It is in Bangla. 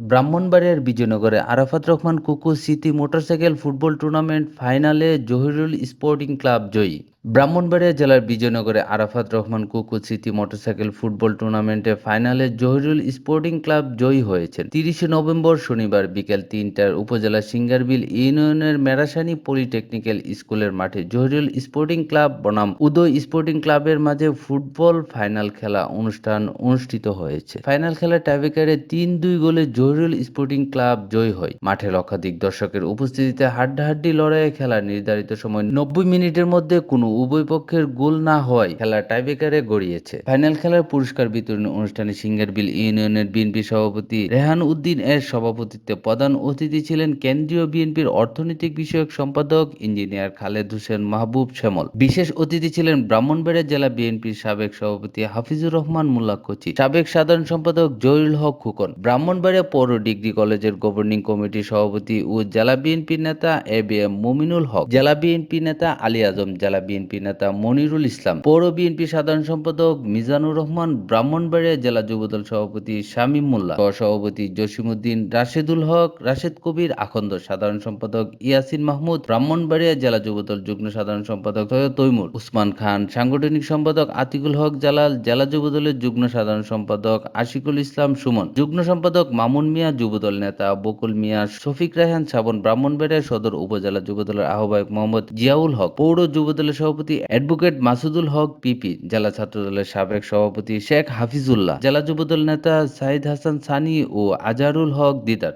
ব্রাহ্মণবাড়িয়ার বিজয়নগরে আরাফাত রহমান কুকু স্মৃতি মোটরসাইকেল ফুটবল টুর্নামেন্ট ফাইনালে জহিরুল স্পোর্টিং ক্লাব জয়ী। ব্রাহ্মণবাড়িয়া জেলার বিজয়নগরে আরাফাত রহমান কুকু স্মৃতি মোটরসাইকেল ফুটবল টুর্নামেন্টে ফাইনালে জহিরুল স্পোর্টিং ক্লাব জয়ী হয়েছেন। 30শে নভেম্বর শনিবার বিকেল 3টার উপজেলা সিঙ্গারবিল ইউনিয়নের মেরাসানি পলিটেকনিক্যাল স্কুলের মাঠে জহিরুল স্পোর্টিং ক্লাব বনাম উদয় স্পোর্টিং ক্লাবের মাঝে ফুটবল ফাইনাল খেলা অনুষ্ঠান অনুষ্ঠিত হয়েছে। ফাইনাল খেলার টাইব্রেকারে 3-2 গোলে জহিরুল স্পোর্টিং ক্লাব জয়ী হয়। মাঠে লক্ষাধিক দর্শকের উপস্থিতিতে হাড্ডাহাড্ডি লড়াইয়ে খেলার নির্ধারিত সময় 90 মিনিটের মধ্যে কোনো উভয় পক্ষের গোল না হওয়ায় খেলা টাইব্রেকারে গড়িয়েছে। ফাইনাল খেলার পুরস্কার বিতরণী অনুষ্ঠানে সিঙ্গারবিল ইউনিয়নের বিএনপি সভাপতি রেহান উদ্দিন এর সভাপতিত্বে প্রধান অতিথি ছিলেন কেন্দ্রীয় বিএনপির অর্থনৈতিক বিষয়ক সম্পাদক ইঞ্জিনিয়ার খালেদ হোসেন মাহবুব শ্যামল। বিশেষ অতিথি ছিলেন ব্রাহ্মণবাড়িয়া জেলা বিএনপির সাবেক সভাপতি হাফিজুর রহমান মোল্লা কোচি, সাবেক সাধারণ সম্পাদক জহিরুল হক খোকন, ব্রাহ্মণবাড়িয়া পৌর ডিগ্রি কলেজের গভর্নিং কমিটির সভাপতি ও জেলা বিএনপি নেতা এবিএম মুমিনুল হক, জেলা বিএনপি নেতা আলী আজম, জেলা বিএনপি নেতা মনিরুল ইসলাম, পৌর বিএনপি সাধারণ সম্পাদক মিজানুর রহমান, ব্রাহ্মণবাড়িয়া জেলা যুবদল সভাপতি শামীম মোল্লা, সভাপতি জসিমউদ্দিন, রাশেদুল হক, রাশেদ কবির আখন্দ, সাধারণ সম্পাদক ইয়াসিন মাহমুদ, ব্রাহ্মণবাড়িয়া জেলা যুবদল যুগ্ম সাধারণ সম্পাদক সৈয়দ তৈমুর, উসমান খান, সাংগঠনিক সম্পাদক আতিকুল হক জালাল, জেলা যুবদলের যুগ্ম সাধারণ সম্পাদক আশিকুল ইসলাম সুমন, যুগ্ম সম্পাদক মামুন মিয়া, যুবদল নেতা বকুল মিয়া, শফিক রায়হান শ্রাবণ, ব্রাহ্মণবাড়িয়া সদর উপজেলা যুবদলের আহ্বায়ক মোহাম্মদ জিয়াউল হক, পৌর যুবদলের সভাপতি অ্যাডভোকেট মাসুদুল হক পিপি, জেলা ছাত্রদলের সাবেক সভাপতি শেখ হাফিজুল্লাহ, জেলা যুবদল নেতা সাইদ হাসান সানি ও আজহারুল হক দিদার।